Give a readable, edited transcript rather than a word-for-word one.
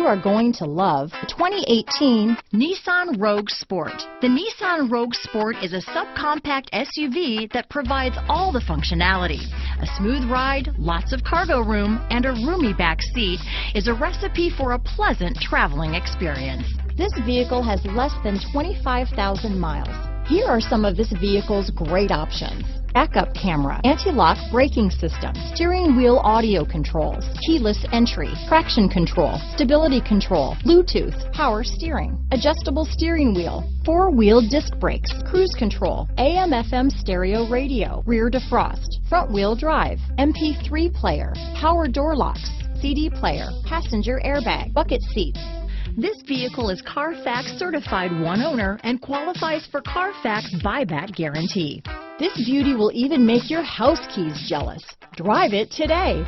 are going to love the 2018 Nissan Rogue Sport. The Nissan Rogue Sport is a subcompact SUV that provides all the functionality. A smooth ride, lots of cargo room, and a roomy back seat is a recipe for a pleasant traveling experience. This vehicle has less than 25,000 miles. Here are some of this vehicle's great options: backup camera, anti-lock braking system, steering wheel audio controls, keyless entry, traction control, stability control, Bluetooth, power steering, adjustable steering wheel, four-wheel disc brakes, cruise control, AM/FM stereo radio, rear defrost, front-wheel drive, MP3 player, power door locks, CD player, passenger airbag, bucket seats. This vehicle is CARFAX certified one owner and qualifies for CARFAX buyback guarantee. This beauty will even make your house keys jealous. Drive it today.